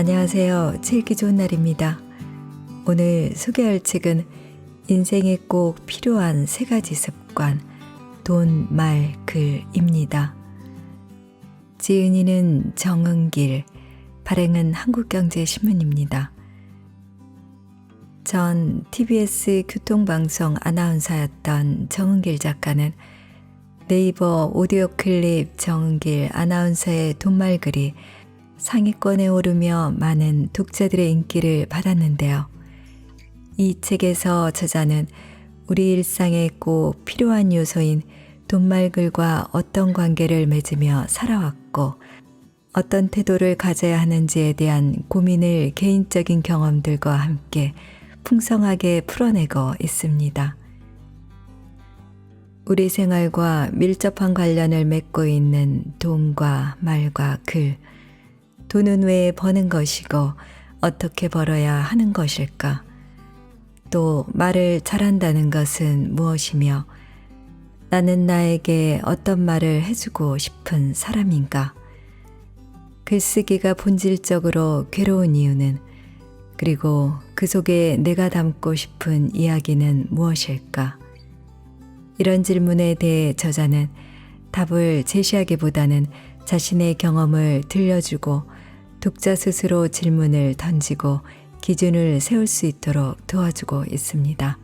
안녕하세요. 책 읽기 좋은 날입니다. 오늘 소개할 책은 인생에 꼭 필요한 3가지 습관, 돈, 말, 글입니다. 지은이는 정은길, 발행은 한국경제신문입니다. 전 TBS 교통방송 아나운서였던 정은길 작가는 네이버 오디오 클립 정은길 아나운서의 돈말글이 상위권에 오르며 많은 독자들의 인기를 받았는데요. 이 책에서 저자는 우리 일상에 꼭 필요한 요소인 돈말글과 어떤 관계를 맺으며 살아왔고 어떤 태도를 가져야 하는지에 대한 고민을 개인적인 경험들과 함께 풍성하게 풀어내고 있습니다. 우리 생활과 밀접한 관련을 맺고 있는 돈과 말과 글, 돈은 왜 버는 것이고 어떻게 벌어야 하는 것일까? 또 말을 잘한다는 것은 무엇이며 나는 나에게 어떤 말을 해주고 싶은 사람인가? 글쓰기가 본질적으로 괴로운 이유는 그리고 그 속에 내가 담고 싶은 이야기는 무엇일까? 이런 질문에 대해 저자는 답을 제시하기보다는 자신의 경험을 들려주고 독자 스스로 질문을 던지고 기준을 세울 수 있도록 도와주고 있습니다.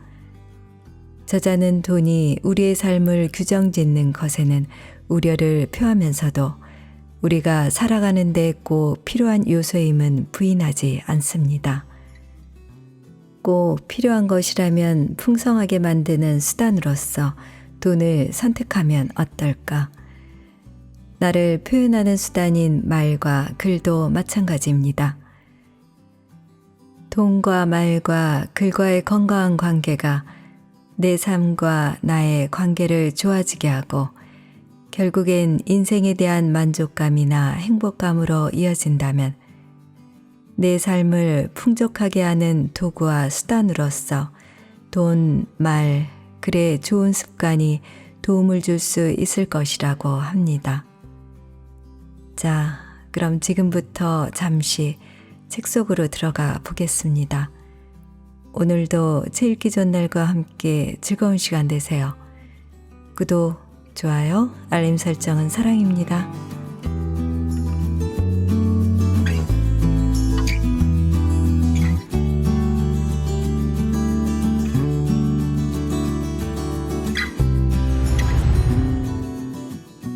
저자는 돈이 우리의 삶을 규정짓는 것에는 우려를 표하면서도 우리가 살아가는 데 꼭 필요한 요소임은 부인하지 않습니다. 꼭 필요한 것이라면 풍성하게 만드는 수단으로서 돈을 선택하면 어떨까? 나를 표현하는 수단인 말과 글도 마찬가지입니다. 돈과 말과 글과의 건강한 관계가 내 삶과 나의 관계를 좋아지게 하고 결국엔 인생에 대한 만족감이나 행복감으로 이어진다면 내 삶을 풍족하게 하는 도구와 수단으로서 돈, 말, 글의 좋은 습관이 도움을 줄 수 있을 것이라고 합니다. 자, 그럼 지금부터 잠시 책 속으로 들어가 보겠습니다. 오늘도 책 읽기 좋은 날과 함께 즐거운 시간 되세요. 구독, 좋아요, 알림 설정은 사랑입니다.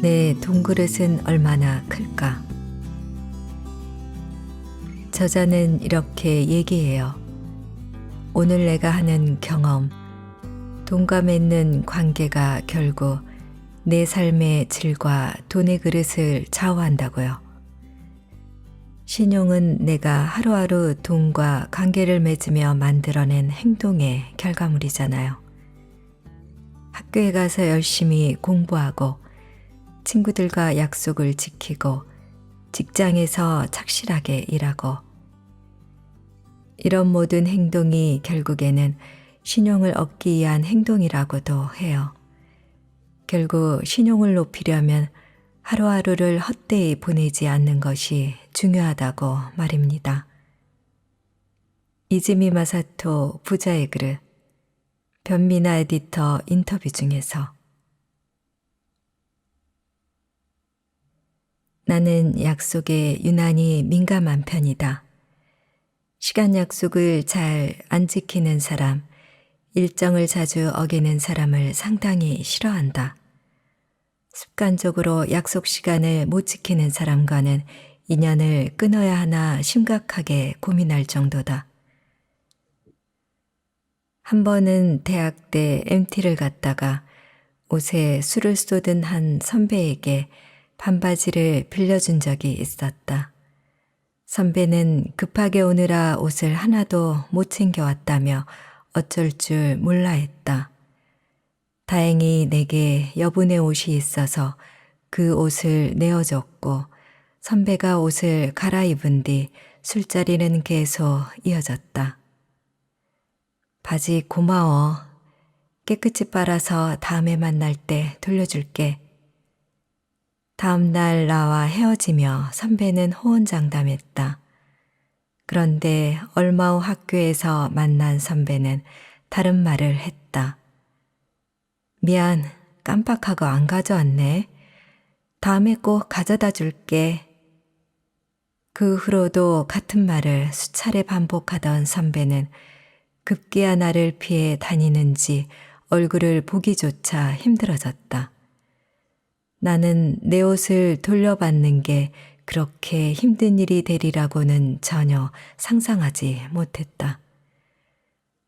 내 돈그릇은 얼마나 클까? 저자는 이렇게 얘기해요. 오늘 내가 하는 경험, 돈과 맺는 관계가 결국 내 삶의 질과 돈의 그릇을 좌우한다고요. 신용은 내가 하루하루 돈과 관계를 맺으며 만들어낸 행동의 결과물이잖아요. 학교에 가서 열심히 공부하고 친구들과 약속을 지키고 직장에서 착실하게 일하고 이런 모든 행동이 결국에는 신용을 얻기 위한 행동이라고도 해요. 결국 신용을 높이려면 하루하루를 헛되이 보내지 않는 것이 중요하다고 말입니다. 이즈미 마사토 부자의 그릇, 변미나 에디터 인터뷰 중에서 나는 약속에 유난히 민감한 편이다. 시간 약속을 잘 안 지키는 사람, 일정을 자주 어기는 사람을 상당히 싫어한다. 습관적으로 약속 시간을 못 지키는 사람과는 인연을 끊어야 하나 심각하게 고민할 정도다. 한 번은 대학 때 MT를 갔다가 옷에 술을 쏟은 한 선배에게 반바지를 빌려준 적이 있었다. 선배는 급하게 오느라 옷을 하나도 못 챙겨왔다며 어쩔 줄 몰라 했다. 다행히 내게 여분의 옷이 있어서 그 옷을 내어줬고 선배가 옷을 갈아입은 뒤 술자리는 계속 이어졌다. 바지 고마워. 깨끗이 빨아서 다음에 만날 때 돌려줄게. 다음 날 나와 헤어지며 선배는 호언장담했다. 그런데 얼마 후 학교에서 만난 선배는 다른 말을 했다. 미안, 깜빡하고 안 가져왔네. 다음에 꼭 가져다 줄게. 그 후로도 같은 말을 수차례 반복하던 선배는 급기야 나를 피해 다니는지 얼굴을 보기조차 힘들어졌다. 나는 내 옷을 돌려받는 게 그렇게 힘든 일이 되리라고는 전혀 상상하지 못했다.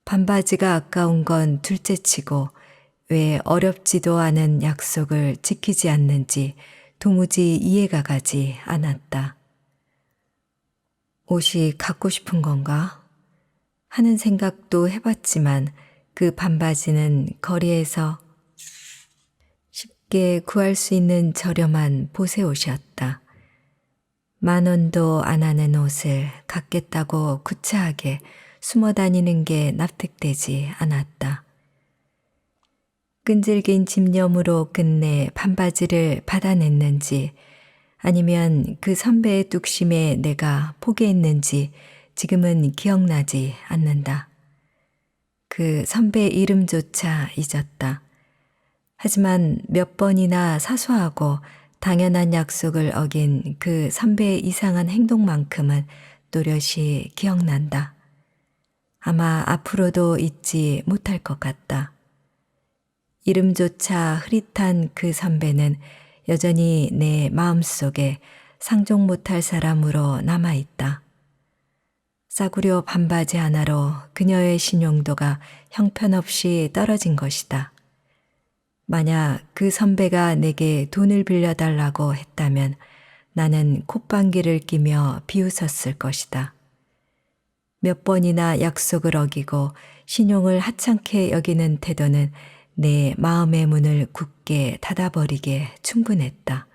반바지가 아까운 건 둘째치고 왜 어렵지도 않은 약속을 지키지 않는지 도무지 이해가 가지 않았다. 옷이 갖고 싶은 건가? 하는 생각도 해봤지만 그 반바지는 거리에서 쉽게 구할 수 있는 저렴한 보세 옷이었다. 10,000원도 안 하는 옷을 갖겠다고 구차하게 숨어 다니는 게 납득되지 않았다. 끈질긴 집념으로 끝내 반바지를 받아냈는지 아니면 그 선배의 뚝심에 내가 포기했는지 지금은 기억나지 않는다. 그 선배 이름조차 잊었다. 하지만 몇 번이나 사소하고 당연한 약속을 어긴 그 선배의 이상한 행동만큼은 또렷이 기억난다. 아마 앞으로도 잊지 못할 것 같다. 이름조차 흐릿한 그 선배는 여전히 내 마음속에 상종 못할 사람으로 남아있다. 싸구려 반바지 하나로 그녀의 신용도가 형편없이 떨어진 것이다. 만약 그 선배가 내게 돈을 빌려달라고 했다면 나는 콧방귀를 끼며 비웃었을 것이다. 몇 번이나 약속을 어기고 신용을 하찮게 여기는 태도는 내 마음의 문을 굳게 닫아버리게 충분했다.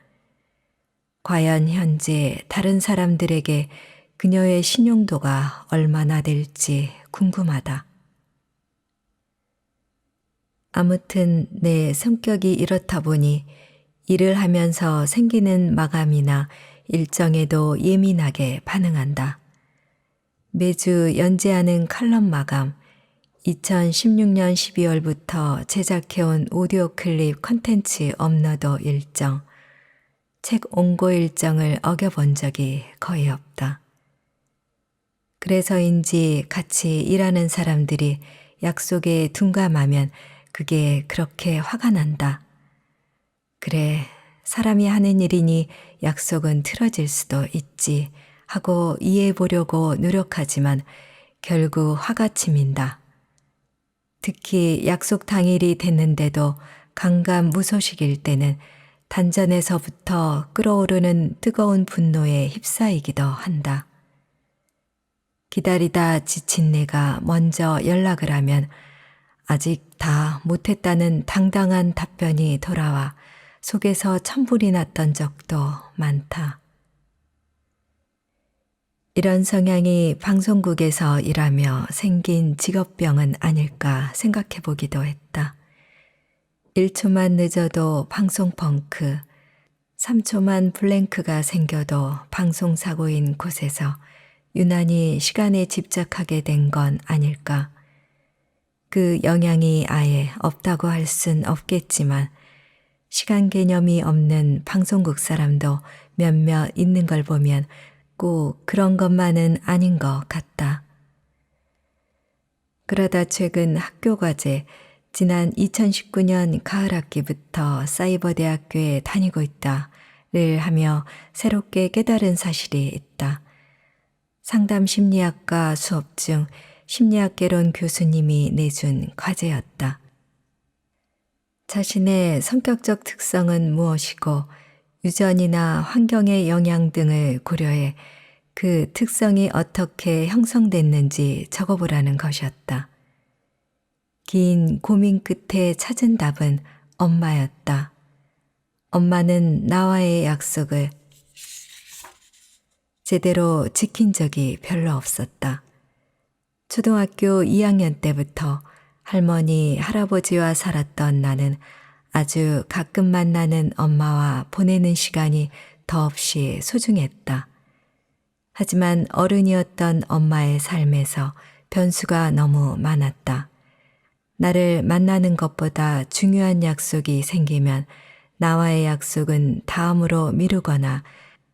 과연 현재 다른 사람들에게 그녀의 신용도가 얼마나 될지 궁금하다. 아무튼 내 성격이 이렇다 보니 일을 하면서 생기는 마감이나 일정에도 예민하게 반응한다. 매주 연재하는 칼럼 마감, 2016년 12월부터 제작해온 오디오 클립 컨텐츠 업로드 일정, 책 온고 일정을 어겨본 적이 거의 없다. 그래서인지 같이 일하는 사람들이 약속에 둔감하면 그게 그렇게 화가 난다. 그래, 사람이 하는 일이니 약속은 틀어질 수도 있지 하고 이해해 보려고 노력하지만 결국 화가 치민다. 특히 약속 당일이 됐는데도 강감무소식일 때는 단전에서부터 끓어오르는 뜨거운 분노에 휩싸이기도 한다. 기다리다 지친 내가 먼저 연락을 하면 아직 다 못했다는 당당한 답변이 돌아와 속에서 천불이 났던 적도 많다. 이런 성향이 방송국에서 일하며 생긴 직업병은 아닐까 생각해 보기도 했다. 1초만 늦어도 방송 펑크, 3초만 블랭크가 생겨도 방송사고인 곳에서 유난히 시간에 집착하게 된 건 아닐까. 그 영향이 아예 없다고 할 순 없겠지만 시간 개념이 없는 방송국 사람도 몇몇 있는 걸 보면 꼭 그런 것만은 아닌 것 같다. 그러다 최근 학교 과제, 지난 2019년 가을 학기부터 사이버대학교에 다니고 있다를 하며 새롭게 깨달은 사실이 있다. 상담 심리학과 수업 중 심리학개론 교수님이 내준 과제였다. 자신의 성격적 특성은 무엇이고 유전이나 환경의 영향 등을 고려해 그 특성이 어떻게 형성됐는지 적어보라는 것이었다. 긴 고민 끝에 찾은 답은 엄마였다. 엄마는 나와의 약속을 제대로 지킨 적이 별로 없었다. 초등학교 2학년 때부터 할머니, 할아버지와 살았던 나는 아주 가끔 만나는 엄마와 보내는 시간이 더없이 소중했다. 하지만 어른이었던 엄마의 삶에서 변수가 너무 많았다. 나를 만나는 것보다 중요한 약속이 생기면 나와의 약속은 다음으로 미루거나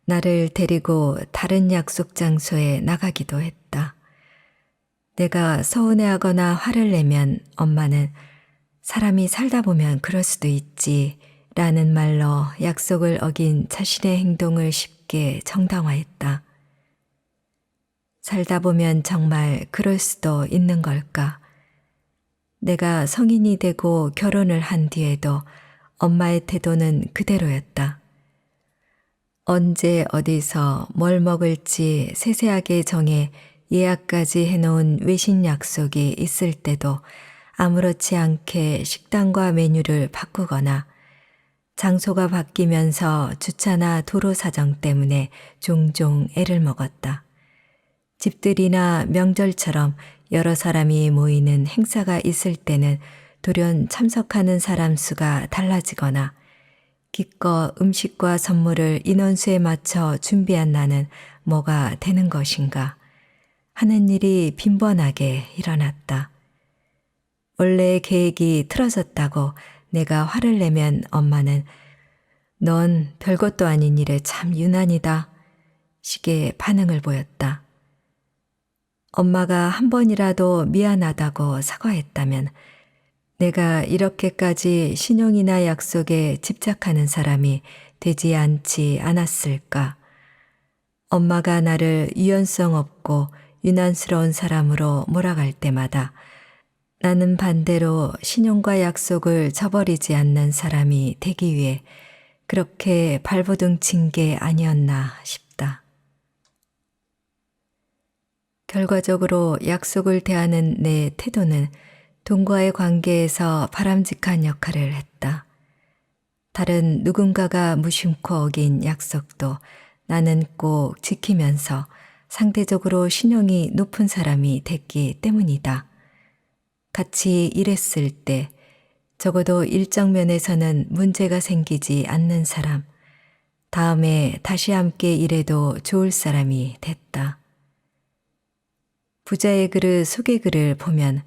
나를 데리고 다른 약속 장소에 나가기도 했다. 내가 서운해하거나 화를 내면 엄마는 사람이 살다 보면 그럴 수도 있지 라는 말로 약속을 어긴 자신의 행동을 쉽게 정당화했다. 살다 보면 정말 그럴 수도 있는 걸까? 내가 성인이 되고 결혼을 한 뒤에도 엄마의 태도는 그대로였다. 언제 어디서 뭘 먹을지 세세하게 정해 예약까지 해놓은 외식 약속이 있을 때도 아무렇지 않게 식당과 메뉴를 바꾸거나 장소가 바뀌면서 주차나 도로 사정 때문에 종종 애를 먹었다. 집들이나 명절처럼 여러 사람이 모이는 행사가 있을 때는 돌연 참석하는 사람 수가 달라지거나 기껏 음식과 선물을 인원수에 맞춰 준비한 나는 뭐가 되는 것인가 하는 일이 빈번하게 일어났다. 원래의 계획이 틀어졌다고 내가 화를 내면 엄마는 넌 별것도 아닌 일에 참 유난이다 식의 반응을 보였다. 엄마가 한 번이라도 미안하다고 사과했다면 내가 이렇게까지 신용이나 약속에 집착하는 사람이 되지 않지 않았을까. 엄마가 나를 유연성 없고 유난스러운 사람으로 몰아갈 때마다 나는 반대로 신용과 약속을 저버리지 않는 사람이 되기 위해 그렇게 발버둥 친 게 아니었나 싶다. 결과적으로 약속을 대하는 내 태도는 돈과의 관계에서 바람직한 역할을 했다. 다른 누군가가 무심코 어긴 약속도 나는 꼭 지키면서 상대적으로 신용이 높은 사람이 됐기 때문이다. 같이 일했을 때 적어도 일정 면에서는 문제가 생기지 않는 사람, 다음에 다시 함께 일해도 좋을 사람이 됐다. 부자의 글의 소개글을 보면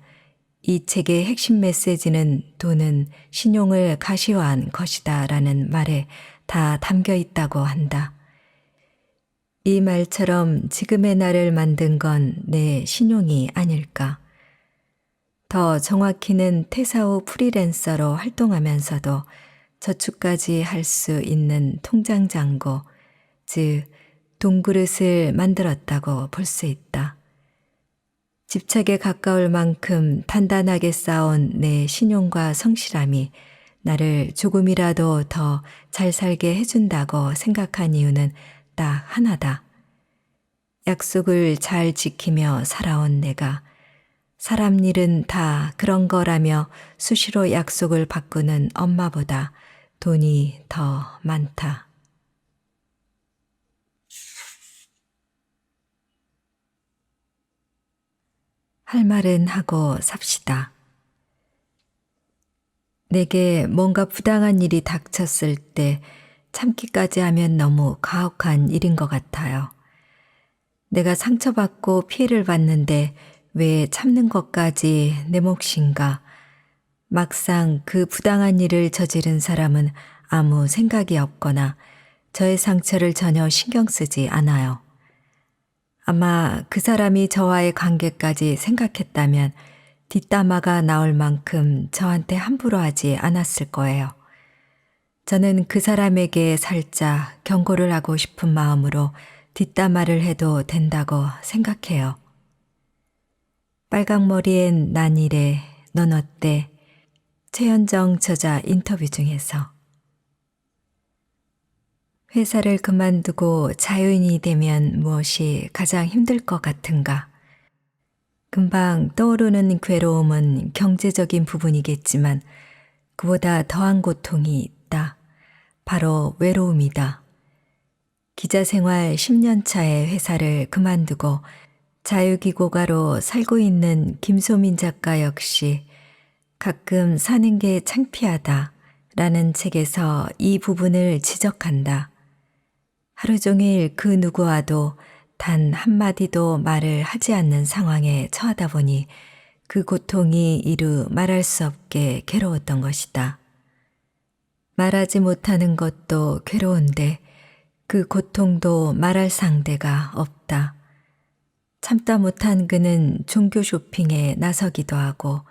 이 책의 핵심 메시지는 돈은 신용을 가시화한 것이다 라는 말에 다 담겨 있다고 한다. 이 말처럼 지금의 나를 만든 건 내 신용이 아닐까. 더 정확히는 퇴사 후 프리랜서로 활동하면서도 저축까지 할 수 있는 통장 잔고, 즉 돈그릇을 만들었다고 볼 수 있다. 집착에 가까울 만큼 단단하게 쌓아온 내 신용과 성실함이 나를 조금이라도 더 잘 살게 해준다고 생각한 이유는 딱 하나다. 약속을 잘 지키며 살아온 내가 사람 일은 다 그런 거라며 수시로 약속을 바꾸는 엄마보다 돈이 더 많다. 할 말은 하고 삽시다. 내게 뭔가 부당한 일이 닥쳤을 때 참기까지 하면 너무 가혹한 일인 것 같아요. 내가 상처받고 피해를 봤는데 왜 참는 것까지 내 몫인가? 막상 그 부당한 일을 저지른 사람은 아무 생각이 없거나 저의 상처를 전혀 신경 쓰지 않아요. 아마 그 사람이 저와의 관계까지 생각했다면 뒷담화가 나올 만큼 저한테 함부로 하지 않았을 거예요. 저는 그 사람에게 살짝 경고를 하고 싶은 마음으로 뒷담화를 해도 된다고 생각해요. 빨강머리엔 난 이래, 넌 어때? 최현정 저자 인터뷰 중에서 회사를 그만두고 자유인이 되면 무엇이 가장 힘들 것 같은가? 금방 떠오르는 괴로움은 경제적인 부분이겠지만 그보다 더한 고통이 있다. 바로 외로움이다. 기자 생활 10년 차에 회사를 그만두고 자유기고가로 살고 있는 김소민 작가 역시 가끔 사는 게 창피하다 라는 책에서 이 부분을 지적한다. 하루 종일 그 누구와도 단 한마디도 말을 하지 않는 상황에 처하다 보니 그 고통이 이루 말할 수 없게 괴로웠던 것이다. 말하지 못하는 것도 괴로운데 그 고통도 말할 상대가 없다. 참다 못한 그는 종교 쇼핑에 나서기도 하고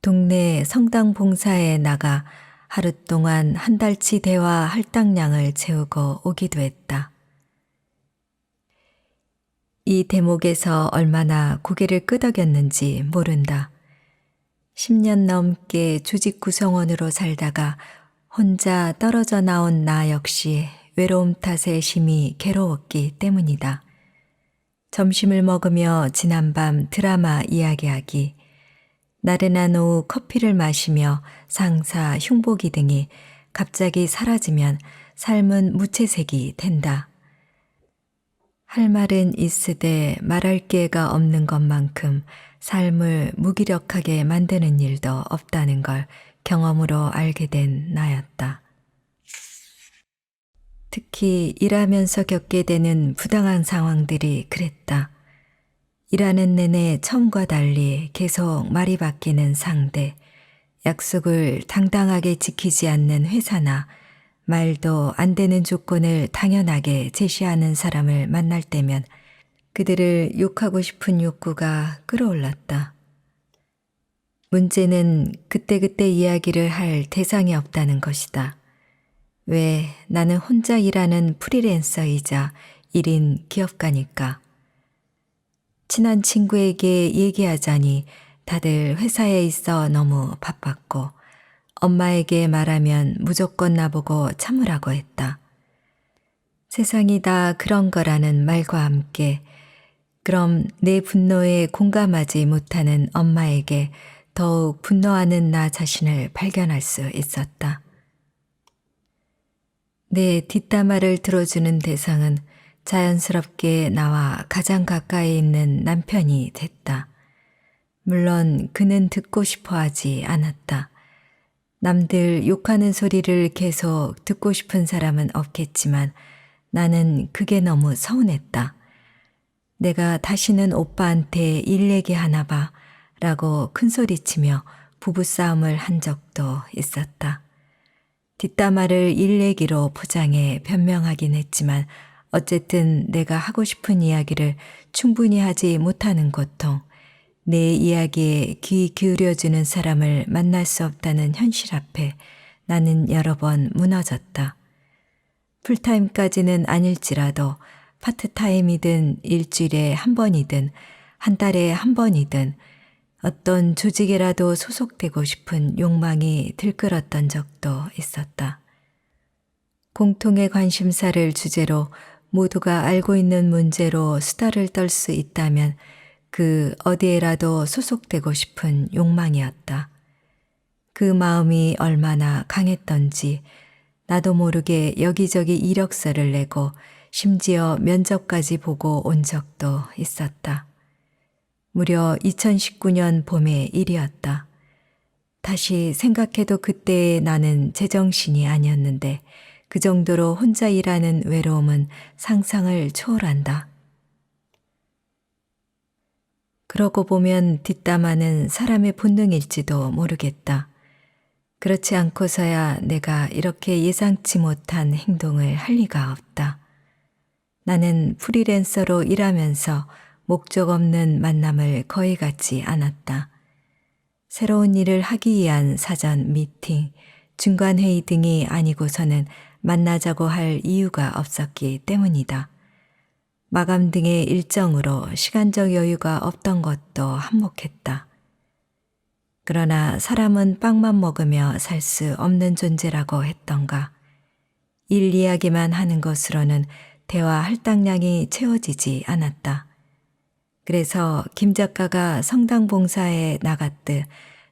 동네 성당 봉사에 나가 하루 동안 한 달치 대화 할당량을 채우고 오기도 했다. 이 대목에서 얼마나 고개를 끄덕였는지 모른다. 10년 넘게 조직 구성원으로 살다가 혼자 떨어져 나온 나 역시 외로움 탓에 심히 괴로웠기 때문이다. 점심을 먹으며 지난밤 드라마 이야기하기, 나른한 오후 커피를 마시며 상사, 흉보기 등이 갑자기 사라지면 삶은 무채색이 된다. 할 말은 있으되 말할 기회가 없는 것만큼 삶을 무기력하게 만드는 일도 없다는 걸 경험으로 알게 된 나였다. 특히 일하면서 겪게 되는 부당한 상황들이 그랬다. 일하는 내내 처음과 달리 계속 말이 바뀌는 상대, 약속을 당당하게 지키지 않는 회사나 말도 안 되는 조건을 당연하게 제시하는 사람을 만날 때면 그들을 욕하고 싶은 욕구가 끌어올랐다. 문제는 그때그때 이야기를 할 대상이 없다는 것이다. 왜 나는 혼자 일하는 프리랜서이자 1인 기업가니까. 친한 친구에게 얘기하자니 다들 회사에 있어 너무 바빴고 엄마에게 말하면 무조건 나보고 참으라고 했다. 세상이 다 그런 거라는 말과 함께 그럼 내 분노에 공감하지 못하는 엄마에게 더욱 분노하는 나 자신을 발견할 수 있었다. 내 뒷담화를 들어주는 대상은 자연스럽게 나와 가장 가까이 있는 남편이 됐다. 물론 그는 듣고 싶어 하지 않았다. 남들 욕하는 소리를 계속 듣고 싶은 사람은 없겠지만 나는 그게 너무 서운했다. 내가 다시는 오빠한테 일 얘기하나 봐 라고 큰소리치며 부부싸움을 한 적도 있었다. 뒷담화를 일 얘기로 포장해 변명하긴 했지만 어쨌든 내가 하고 싶은 이야기를 충분히 하지 못하는 고통, 내 이야기에 귀 기울여주는 사람을 만날 수 없다는 현실 앞에 나는 여러 번 무너졌다. 풀타임까지는 아닐지라도 파트타임이든 일주일에 한 번이든 한 달에 한 번이든 어떤 조직에라도 소속되고 싶은 욕망이 들끓었던 적도 있었다. 공통의 관심사를 주제로 모두가 알고 있는 문제로 수다를 떨 수 있다면 그 어디에라도 소속되고 싶은 욕망이었다. 그 마음이 얼마나 강했던지 나도 모르게 여기저기 이력서를 내고 심지어 면접까지 보고 온 적도 있었다. 무려 2019년 봄의 일이었다. 다시 생각해도 그때의 나는 제정신이 아니었는데 그 정도로 혼자 일하는 외로움은 상상을 초월한다. 그러고 보면 뒷담화는 사람의 본능일지도 모르겠다. 그렇지 않고서야 내가 이렇게 예상치 못한 행동을 할 리가 없다. 나는 프리랜서로 일하면서 목적 없는 만남을 거의 갖지 않았다. 새로운 일을 하기 위한 사전 미팅, 중간 회의 등이 아니고서는 만나자고 할 이유가 없었기 때문이다. 마감 등의 일정으로 시간적 여유가 없던 것도 한몫했다. 그러나 사람은 빵만 먹으며 살 수 없는 존재라고 했던가. 일 이야기만 하는 것으로는 대화 할당량이 채워지지 않았다. 그래서 김 작가가 성당 봉사에 나갔듯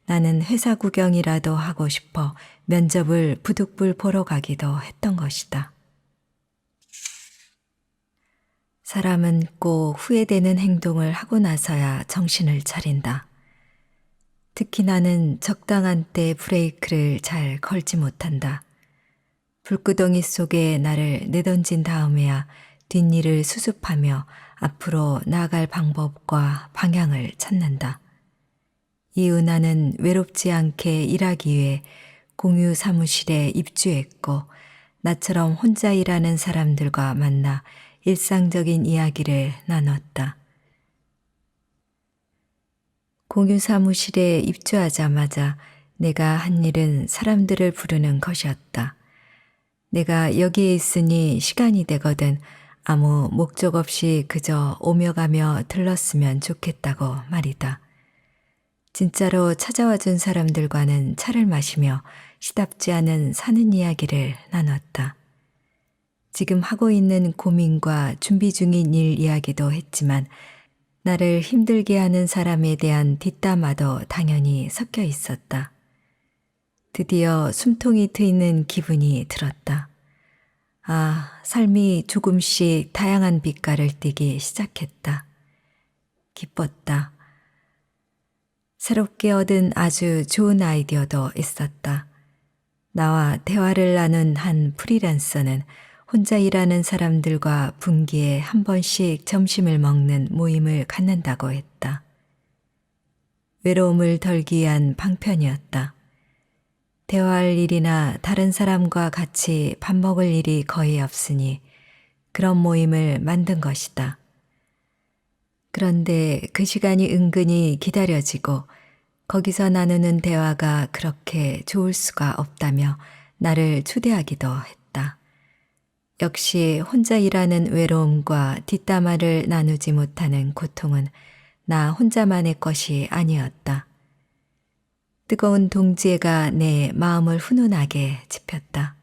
나는 회사 구경이라도 하고 싶어 면접을 부득불 보러 가기도 했던 것이다. 사람은 꼭 후회되는 행동을 하고 나서야 정신을 차린다. 특히 나는 적당한 때 브레이크를 잘 걸지 못한다. 불구덩이 속에 나를 내던진 다음에야 뒷일을 수습하며 앞으로 나아갈 방법과 방향을 찾는다. 이 은하는 외롭지 않게 일하기 위해 공유 사무실에 입주했고 나처럼 혼자 일하는 사람들과 만나 일상적인 이야기를 나눴다. 공유 사무실에 입주하자마자 내가 한 일은 사람들을 부르는 것이었다. 내가 여기에 있으니 시간이 되거든 아무 목적 없이 그저 오며 가며 들렀으면 좋겠다고 말이다. 진짜로 찾아와 준 사람들과는 차를 마시며 시답지 않은 사는 이야기를 나눴다. 지금 하고 있는 고민과 준비 중인 일 이야기도 했지만 나를 힘들게 하는 사람에 대한 뒷담화도 당연히 섞여 있었다. 드디어 숨통이 트이는 기분이 들었다. 아, 삶이 조금씩 다양한 빛깔을 띠기 시작했다. 기뻤다. 새롭게 얻은 아주 좋은 아이디어도 있었다. 나와 대화를 나눈 한 프리랜서는 혼자 일하는 사람들과 분기에 한 번씩 점심을 먹는 모임을 갖는다고 했다. 외로움을 덜기 위한 방편이었다. 대화할 일이나 다른 사람과 같이 밥 먹을 일이 거의 없으니 그런 모임을 만든 것이다. 그런데 그 시간이 은근히 기다려지고 거기서 나누는 대화가 그렇게 좋을 수가 없다며 나를 초대하기도 했다. 역시 혼자 일하는 외로움과 뒷담화를 나누지 못하는 고통은 나 혼자만의 것이 아니었다. 뜨거운 동지애가 내 마음을 훈훈하게 지폈다.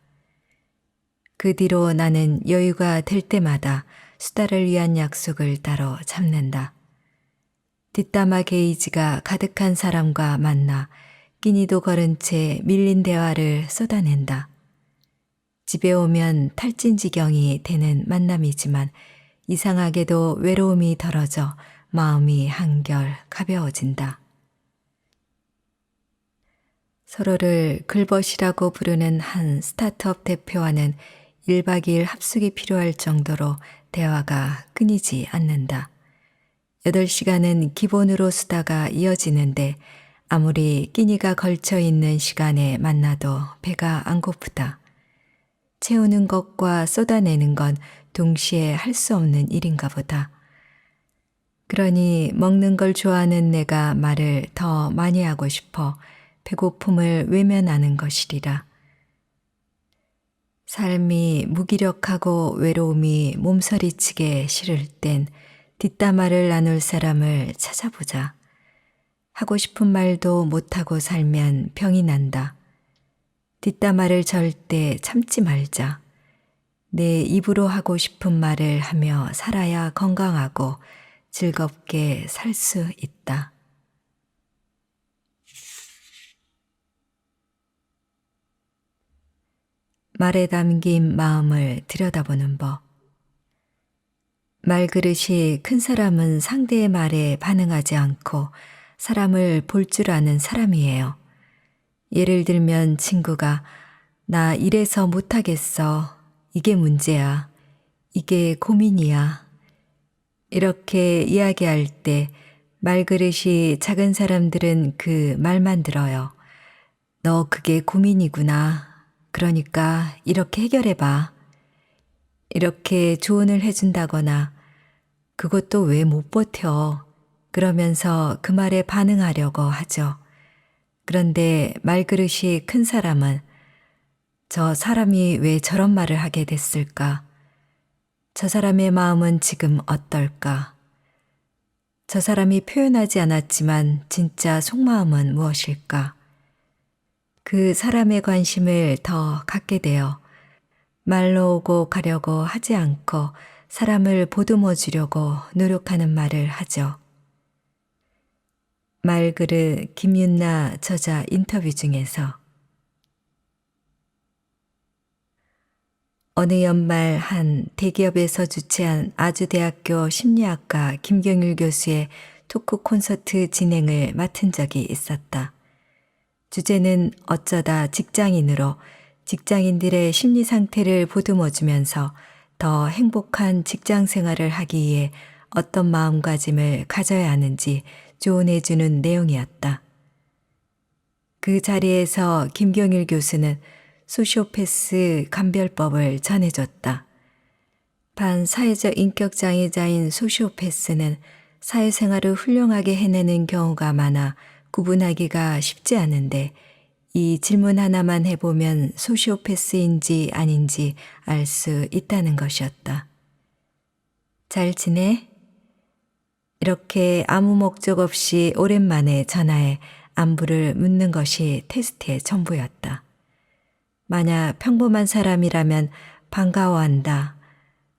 그 뒤로 나는 여유가 될 때마다 수다를 위한 약속을 따로 잡는다. 뒷담화 게이지가 가득한 사람과 만나 끼니도 거른 채 밀린 대화를 쏟아낸다. 집에 오면 탈진지경이 되는 만남이지만 이상하게도 외로움이 덜어져 마음이 한결 가벼워진다. 서로를 글벗이라고 부르는 한 스타트업 대표와는 1박 2일 합숙이 필요할 정도로 대화가 끊이지 않는다. 8시간은 기본으로 수다가 이어지는데 아무리 끼니가 걸쳐 있는 시간에 만나도 배가 안 고프다. 채우는 것과 쏟아내는 건 동시에 할 수 없는 일인가 보다. 그러니 먹는 걸 좋아하는 내가 말을 더 많이 하고 싶어 배고픔을 외면하는 것이리라. 삶이 무기력하고 외로움이 몸서리치게 싫을 땐 뒷담화를 나눌 사람을 찾아보자. 하고 싶은 말도 못하고 살면 병이 난다. 뒷담화를 절대 참지 말자. 내 입으로 하고 싶은 말을 하며 살아야 건강하고 즐겁게 살 수 있다. 말에 담긴 마음을 들여다보는 법. 말그릇이 큰 사람은 상대의 말에 반응하지 않고 사람을 볼 줄 아는 사람이에요. 예를 들면 친구가 나 이래서 못하겠어. 이게 문제야. 이게 고민이야. 이렇게 이야기할 때 말그릇이 작은 사람들은 그 말만 들어요. 너 그게 고민이구나. 그러니까 이렇게 해결해봐. 이렇게 조언을 해준다거나 그것도 왜 못 버텨. 그러면서 그 말에 반응하려고 하죠. 그런데 말그릇이 큰 사람은 저 사람이 왜 저런 말을 하게 됐을까? 저 사람의 마음은 지금 어떨까? 저 사람이 표현하지 않았지만 진짜 속마음은 무엇일까? 그 사람의 관심을 더 갖게 되어 말로 오고 가려고 하지 않고 사람을 보듬어 주려고 노력하는 말을 하죠. 말그릇 김윤나 저자 인터뷰 중에서 어느 연말 한 대기업에서 주최한 아주대학교 심리학과 김경일 교수의 토크 콘서트 진행을 맡은 적이 있었다. 주제는 어쩌다 직장인으로 직장인들의 심리 상태를 보듬어 주면서 더 행복한 직장 생활을 하기 위해 어떤 마음가짐을 가져야 하는지 조언해주는 내용이었다. 그 자리에서 김경일 교수는 소시오패스 감별법을 전해줬다. 반사회적 인격장애자인 소시오패스는 사회생활을 훌륭하게 해내는 경우가 많아 구분하기가 쉽지 않은데 이 질문 하나만 해보면 소시오패스인지 아닌지 알 수 있다는 것이었다. 잘 지내? 이렇게 아무 목적 없이 오랜만에 전화해 안부를 묻는 것이 테스트의 전부였다. 만약 평범한 사람이라면 반가워한다.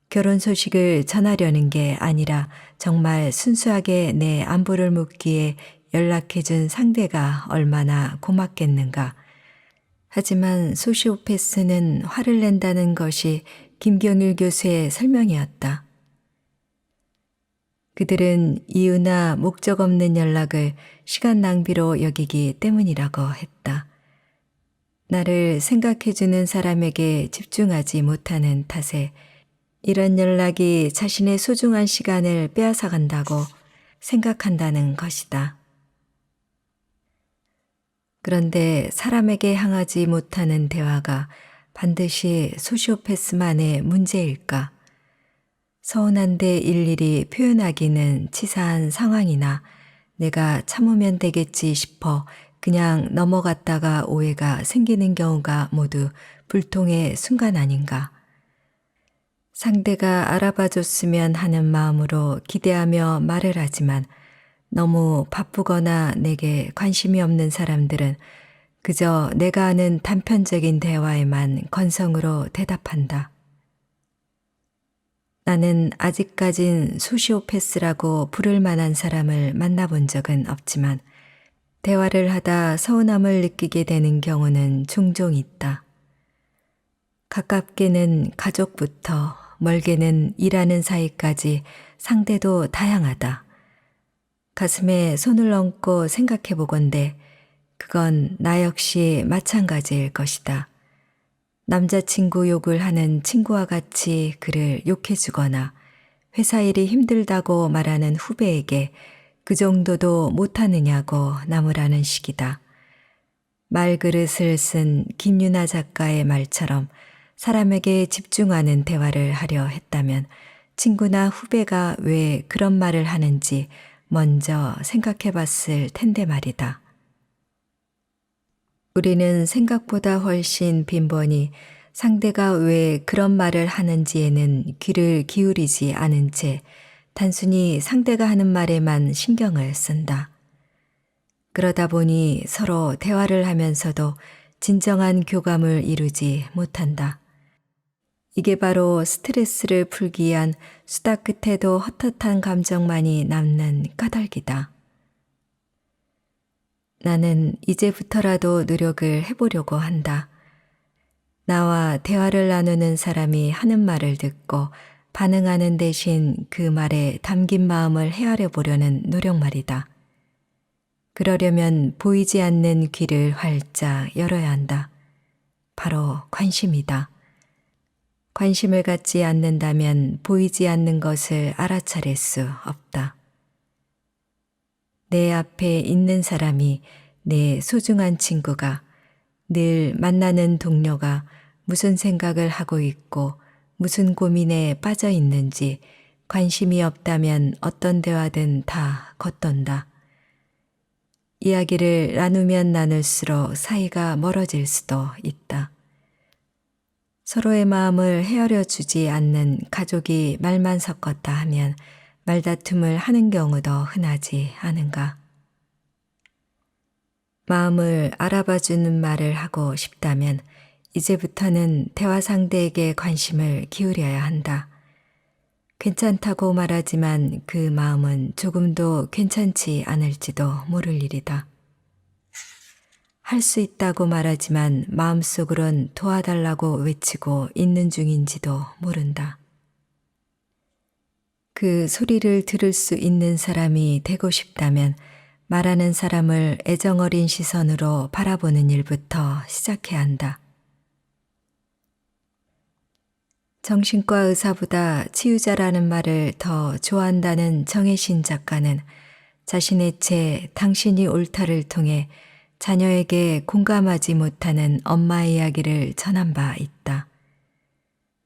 결혼 소식을 전하려는 게 아니라 정말 순수하게 내 안부를 묻기에 연락해준 상대가 얼마나 고맙겠는가. 하지만 소시오패스는 화를 낸다는 것이 김경일 교수의 설명이었다. 그들은 이유나 목적 없는 연락을 시간 낭비로 여기기 때문이라고 했다. 나를 생각해주는 사람에게 집중하지 못하는 탓에 이런 연락이 자신의 소중한 시간을 빼앗아 간다고 생각한다는 것이다. 그런데 사람에게 향하지 못하는 대화가 반드시 소시오패스만의 문제일까? 서운한데 일일이 표현하기는 치사한 상황이나 내가 참으면 되겠지 싶어 그냥 넘어갔다가 오해가 생기는 경우가 모두 불통의 순간 아닌가. 상대가 알아봐줬으면 하는 마음으로 기대하며 말을 하지만 너무 바쁘거나 내게 관심이 없는 사람들은 그저 내가 아는 단편적인 대화에만 건성으로 대답한다. 나는 아직까진 소시오패스라고 부를 만한 사람을 만나본 적은 없지만 대화를 하다 서운함을 느끼게 되는 경우는 종종 있다. 가깝게는 가족부터 멀게는 일하는 사이까지 상대도 다양하다. 가슴에 손을 얹고 생각해 보건대 그건 나 역시 마찬가지일 것이다. 남자친구 욕을 하는 친구와 같이 그를 욕해주거나 회사 일이 힘들다고 말하는 후배에게 그 정도도 못하느냐고 나무라는 식이다. 말그릇을 쓴 김유나 작가의 말처럼 사람에게 집중하는 대화를 하려 했다면 친구나 후배가 왜 그런 말을 하는지 먼저 생각해 봤을 텐데 말이다. 우리는 생각보다 훨씬 빈번히 상대가 왜 그런 말을 하는지에는 귀를 기울이지 않은 채 단순히 상대가 하는 말에만 신경을 쓴다. 그러다 보니 서로 대화를 하면서도 진정한 교감을 이루지 못한다. 이게 바로 스트레스를 풀기 위한 수다 끝에도 헛헛한 감정만이 남는 까닭이다. 나는 이제부터라도 노력을 해보려고 한다. 나와 대화를 나누는 사람이 하는 말을 듣고 반응하는 대신 그 말에 담긴 마음을 헤아려 보려는 노력 말이다. 그러려면 보이지 않는 귀를 활짝 열어야 한다. 바로 관심이다. 관심을 갖지 않는다면 보이지 않는 것을 알아차릴 수 없다. 내 앞에 있는 사람이 내 소중한 친구가 늘 만나는 동료가 무슨 생각을 하고 있고 무슨 고민에 빠져 있는지 관심이 없다면 어떤 대화든 다 겉돈다. 이야기를 나누면 나눌수록 사이가 멀어질 수도 있다. 서로의 마음을 헤아려 주지 않는 가족이 말만 섞었다 하면 말다툼을 하는 경우도 흔하지 않은가. 마음을 알아봐 주는 말을 하고 싶다면 이제부터는 대화 상대에게 관심을 기울여야 한다. 괜찮다고 말하지만 그 마음은 조금도 괜찮지 않을지도 모를 일이다. 할 수 있다고 말하지만 마음속으론 도와달라고 외치고 있는 중인지도 모른다. 그 소리를 들을 수 있는 사람이 되고 싶다면 말하는 사람을 애정어린 시선으로 바라보는 일부터 시작해야 한다. 정신과 의사보다 치유자라는 말을 더 좋아한다는 정혜신 작가는 자신의 책 당신이 옳다를 통해 자녀에게 공감하지 못하는 엄마의 이야기를 전한 바 있다.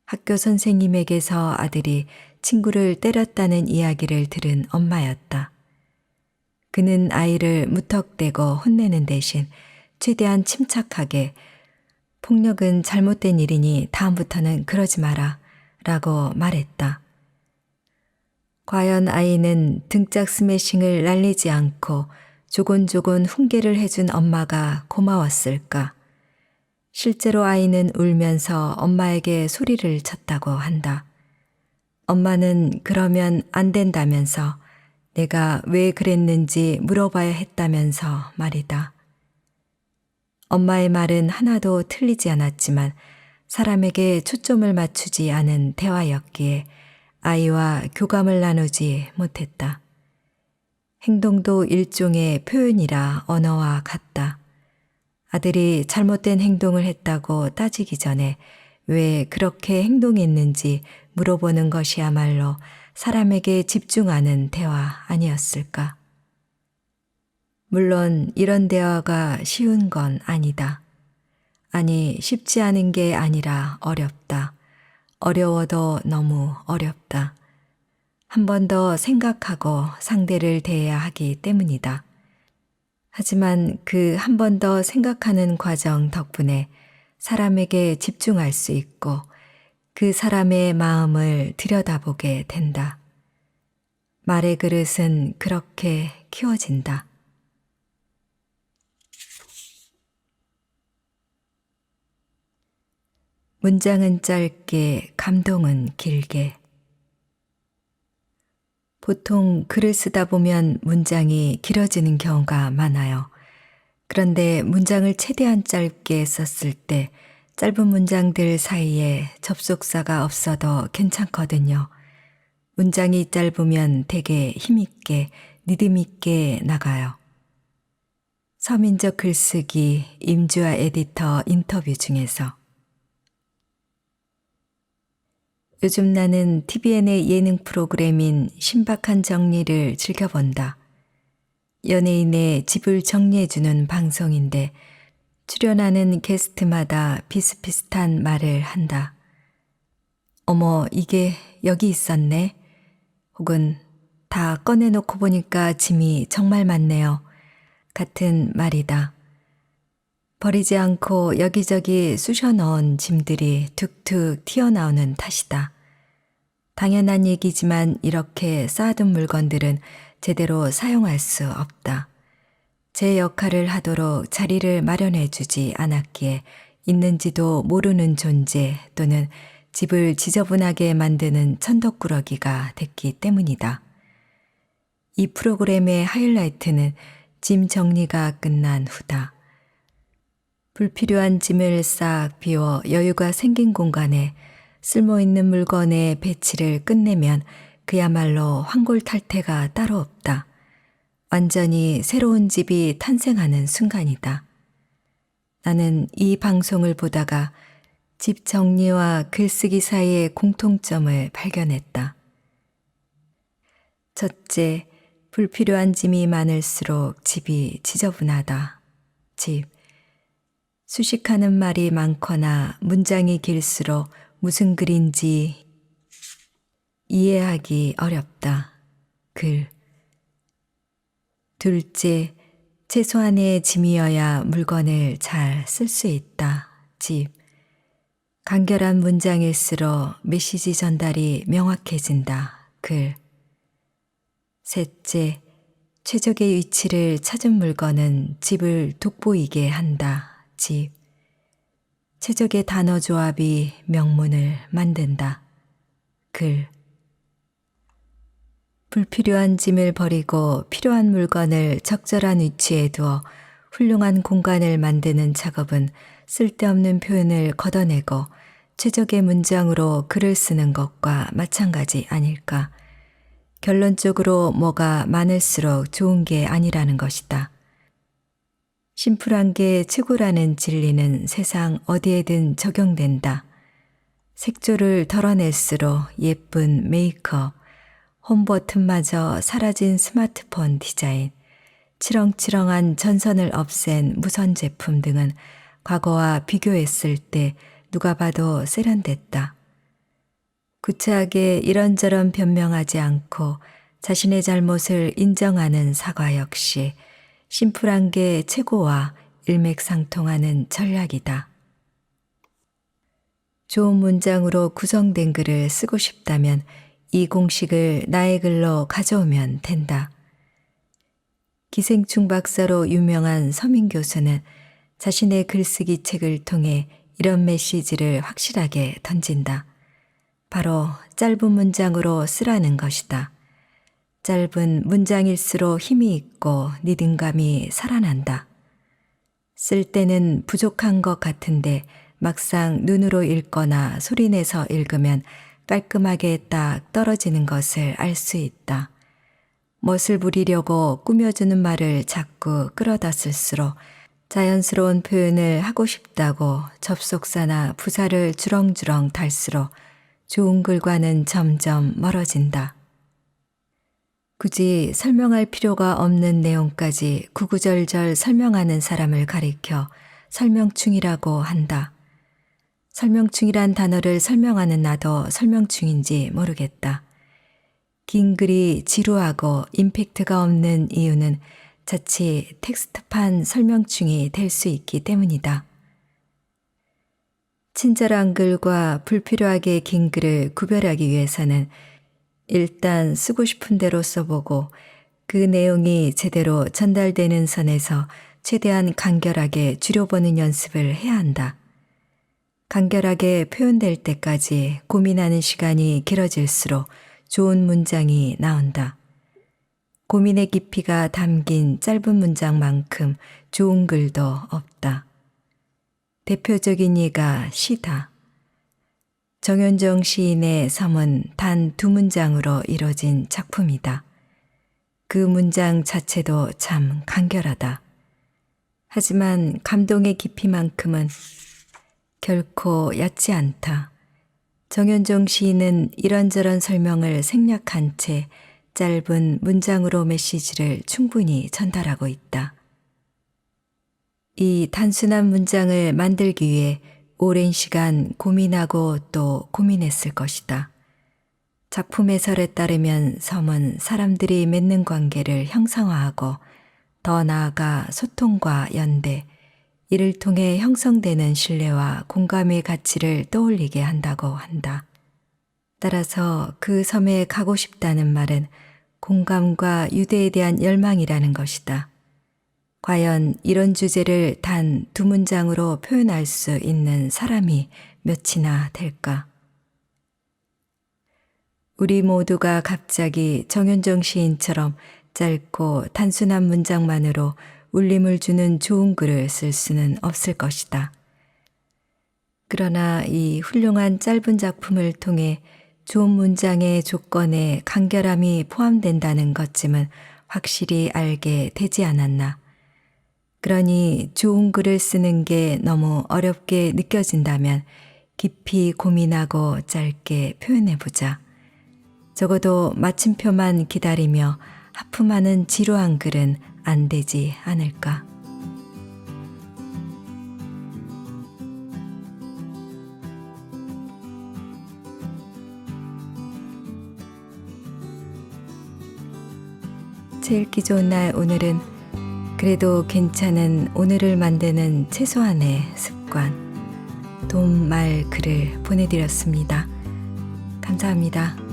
학교 선생님에게서 아들이 친구를 때렸다는 이야기를 들은 엄마였다. 그는 아이를 무턱대고 혼내는 대신 최대한 침착하게 폭력은 잘못된 일이니 다음부터는 그러지 마라 라고 말했다. 과연 아이는 등짝 스매싱을 날리지 않고 조곤조곤 훈계를 해준 엄마가 고마웠을까? 실제로 아이는 울면서 엄마에게 소리를 쳤다고 한다. 엄마는 그러면 안 된다면서 내가 왜 그랬는지 물어봐야 했다면서 말이다. 엄마의 말은 하나도 틀리지 않았지만 사람에게 초점을 맞추지 않은 대화였기에 아이와 교감을 나누지 못했다. 행동도 일종의 표현이라 언어와 같다. 아들이 잘못된 행동을 했다고 따지기 전에 왜 그렇게 행동했는지 물어보는 것이야말로 사람에게 집중하는 대화 아니었을까? 물론 이런 대화가 쉬운 건 아니다. 아니, 쉽지 않은 게 아니라 어렵다. 어려워도 너무 어렵다. 한 번 더 생각하고 상대를 대해야 하기 때문이다. 하지만 그 한 번 더 생각하는 과정 덕분에 사람에게 집중할 수 있고 그 사람의 마음을 들여다보게 된다. 말의 그릇은 그렇게 키워진다. 문장은 짧게, 감동은 길게. 보통 글을 쓰다 보면 문장이 길어지는 경우가 많아요. 그런데 문장을 최대한 짧게 썼을 때 짧은 문장들 사이에 접속사가 없어도 괜찮거든요. 문장이 짧으면 되게 힘있게, 리듬있게 나가요. 서민적 글쓰기 임주아 에디터 인터뷰 중에서 요즘 나는 TVN의 예능 프로그램인 신박한 정리를 즐겨본다. 연예인의 집을 정리해주는 방송인데 출연하는 게스트마다 비슷비슷한 말을 한다. 어머, 이게 여기 있었네. 혹은 다 꺼내놓고 보니까 짐이 정말 많네요. 같은 말이다. 버리지 않고 여기저기 쑤셔 넣은 짐들이 툭툭 튀어나오는 탓이다. 당연한 얘기지만 이렇게 쌓아둔 물건들은 제대로 사용할 수 없다. 제 역할을 하도록 자리를 마련해 주지 않았기에 있는지도 모르는 존재 또는 집을 지저분하게 만드는 천덕꾸러기가 됐기 때문이다. 이 프로그램의 하이라이트는 짐 정리가 끝난 후다. 불필요한 짐을 싹 비워 여유가 생긴 공간에 쓸모있는 물건의 배치를 끝내면 그야말로 환골탈태가 따로 없다. 완전히 새로운 집이 탄생하는 순간이다. 나는 이 방송을 보다가 집 정리와 글쓰기 사이의 공통점을 발견했다. 첫째, 불필요한 짐이 많을수록 집이 지저분하다. 집. 수식하는 말이 많거나 문장이 길수록 무슨 글인지 이해하기 어렵다. 글. 둘째, 최소한의 짐이어야 물건을 잘 쓸 수 있다. 집. 간결한 문장일수록 메시지 전달이 명확해진다. 글. 셋째, 최적의 위치를 찾은 물건은 집을 돋보이게 한다. 집. 최적의 단어 조합이 명문을 만든다. 글. 불필요한 짐을 버리고 필요한 물건을 적절한 위치에 두어 훌륭한 공간을 만드는 작업은 쓸데없는 표현을 걷어내고 최적의 문장으로 글을 쓰는 것과 마찬가지 아닐까. 결론적으로 뭐가 많을수록 좋은 게 아니라는 것이다. 심플한 게 최고라는 진리는 세상 어디에든 적용된다. 색조를 덜어낼수록 예쁜 메이크업, 홈 버튼마저 사라진 스마트폰 디자인, 치렁치렁한 전선을 없앤 무선 제품 등은 과거와 비교했을 때 누가 봐도 세련됐다. 구차하게 이런저런 변명하지 않고 자신의 잘못을 인정하는 사과 역시 심플한 게 최고와 일맥상통하는 전략이다. 좋은 문장으로 구성된 글을 쓰고 싶다면 이 공식을 나의 글로 가져오면 된다. 기생충 박사로 유명한 서민 교수는 자신의 글쓰기 책을 통해 이런 메시지를 확실하게 던진다. 바로 짧은 문장으로 쓰라는 것이다. 짧은 문장일수록 힘이 있고 리듬감이 살아난다. 쓸 때는 부족한 것 같은데 막상 눈으로 읽거나 소리내서 읽으면 깔끔하게 딱 떨어지는 것을 알 수 있다. 멋을 부리려고 꾸며주는 말을 자꾸 끌어다 쓸수록 자연스러운 표현을 하고 싶다고 접속사나 부사를 주렁주렁 달수록 좋은 글과는 점점 멀어진다. 굳이 설명할 필요가 없는 내용까지 구구절절 설명하는 사람을 가리켜 설명충이라고 한다. 설명충이란 단어를 설명하는 나도 설명충인지 모르겠다. 긴 글이 지루하고 임팩트가 없는 이유는 자칫 텍스트판 설명충이 될 수 있기 때문이다. 친절한 글과 불필요하게 긴 글을 구별하기 위해서는 일단 쓰고 싶은 대로 써보고 그 내용이 제대로 전달되는 선에서 최대한 간결하게 줄여보는 연습을 해야 한다. 간결하게 표현될 때까지 고민하는 시간이 길어질수록 좋은 문장이 나온다. 고민의 깊이가 담긴 짧은 문장만큼 좋은 글도 없다. 대표적인 예가 시다. 정현정 시인의 섬은 단 2문장으로 이뤄진 작품이다. 그 문장 자체도 참 간결하다. 하지만 감동의 깊이만큼은 결코 얕지 않다. 정현정 시인은 이런저런 설명을 생략한 채 짧은 문장으로 메시지를 충분히 전달하고 있다. 이 단순한 문장을 만들기 위해 오랜 시간 고민하고 또 고민했을 것이다. 작품 해설에 따르면 섬은 사람들이 맺는 관계를 형상화하고 더 나아가 소통과 연대, 이를 통해 형성되는 신뢰와 공감의 가치를 떠올리게 한다고 한다. 따라서 그 섬에 가고 싶다는 말은 공감과 유대에 대한 열망이라는 것이다. 과연 이런 주제를 단 2문장으로 표현할 수 있는 사람이 몇이나 될까? 우리 모두가 갑자기 정현정 시인처럼 짧고 단순한 문장만으로 울림을 주는 좋은 글을 쓸 수는 없을 것이다. 그러나 이 훌륭한 짧은 작품을 통해 좋은 문장의 조건에 간결함이 포함된다는 것쯤은 확실히 알게 되지 않았나. 그러니 좋은 글을 쓰는 게 너무 어렵게 느껴진다면 깊이 고민하고 짧게 표현해보자. 적어도 마침표만 기다리며 하품하는 지루한 글은 안 되지 않을까. 제 읽기 좋은 날 오늘은 그래도 괜찮은 오늘을 만드는 최소한의 습관, 돈, 말, 글을 보내드렸습니다. 감사합니다.